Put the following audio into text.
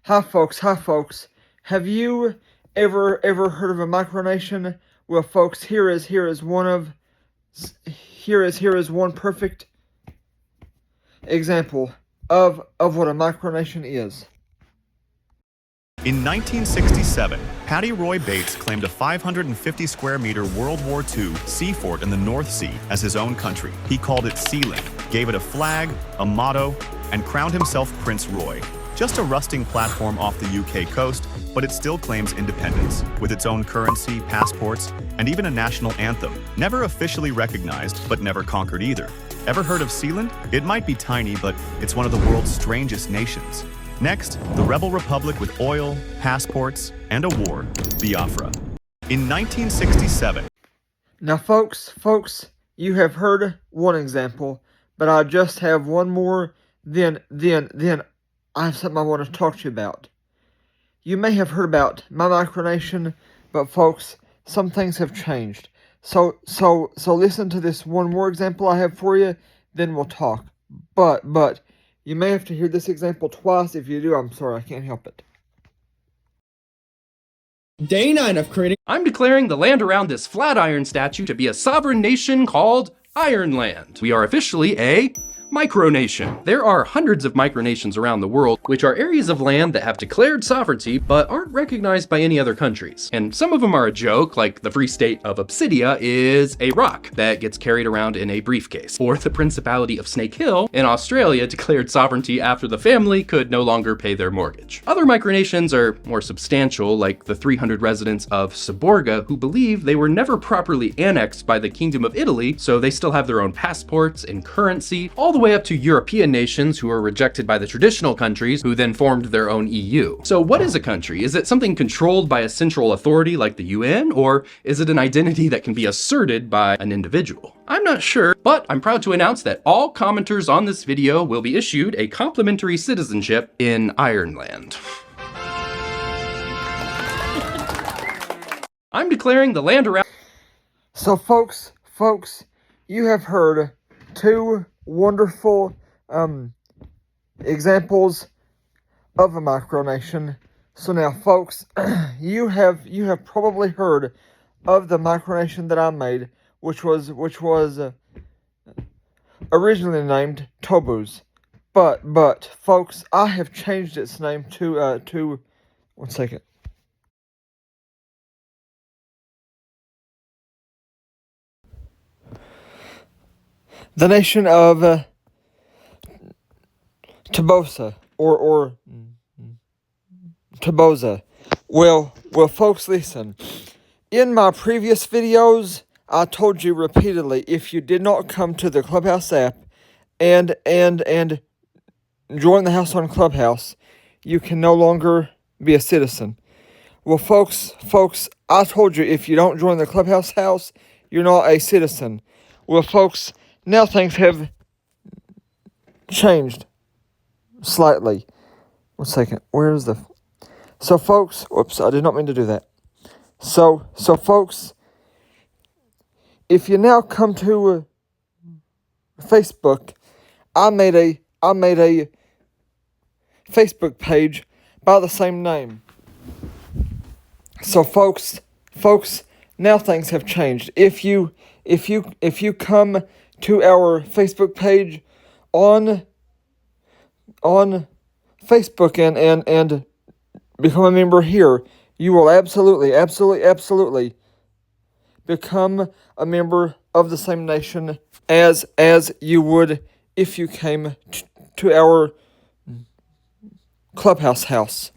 Hi folks. Have you ever heard of a micronation? Well, folks, here is one perfect example of what a micronation is. In 1967, Paddy Roy Bates claimed a 550 square meter World War II sea fort in the North Sea as his own country. He called it Sealand, gave it a flag, a motto, and crowned himself Prince Roy. Just a rusting platform off the UK coast, but it still claims independence, with its own currency, passports, and even a national anthem. Never officially recognized, but never conquered either. Ever heard of Sealand? It might be tiny, but it's one of the world's strangest nations. Next, the rebel republic with oil, passports, and a war, Biafra. In 1967. Now, folks, you have heard one example, but I just have one more. Then I have something I want to talk to you about. You may have heard about my micronation, but folks, some things have changed. So listen to this one more example I have for you, then we'll talk. But you may have to hear this example twice. If you do, I'm sorry, I can't help it. Day 9 of creating. I'm declaring the land around this Flatiron statue to be a sovereign nation called Ironland. We are officially a micronation. There are hundreds of micronations around the world, which are areas of land that have declared sovereignty but aren't recognized by any other countries. And some of them are a joke, like the Free State of Obsidia is a rock that gets carried around in a briefcase. Or the Principality of Snake Hill in Australia declared sovereignty after the family could no longer pay their mortgage. Other micronations are more substantial, like the 300 residents of Saborga who believe they were never properly annexed by the Kingdom of Italy, so they still have their own passports and currency, all the way up to European nations who were rejected by the traditional countries who then formed their own EU. So what is a country? Is it something controlled by a central authority like the UN, or is it an identity that can be asserted by an individual? I'm not sure, but I'm proud to announce that all commenters on this video will be issued a complimentary citizenship in Ironland. I'm declaring the land around. So folks, you have heard two wonderful examples of a micronation. So now, folks, you have probably heard of the micronation that I made, which was originally named Tobuz, but folks, I have changed its name to 1 second. The nation of Tobosa or Toboza. Well, folks, listen. In my previous videos, I told you repeatedly, if you did not come to the Clubhouse app and join the house on Clubhouse, you can no longer be a citizen. Well, folks, I told you if you don't join the Clubhouse house, you're not a citizen. Well, folks, now things have changed slightly. 1 second. Where is the... So, folks... Whoops, I did not mean to do that. So folks, if you now come to Facebook, I made a Facebook page by the same name. So, folks, now things have changed. If you come to our Facebook page on Facebook and become a member here, you will absolutely become a member of the same nation as you would if you came to our Clubhouse house.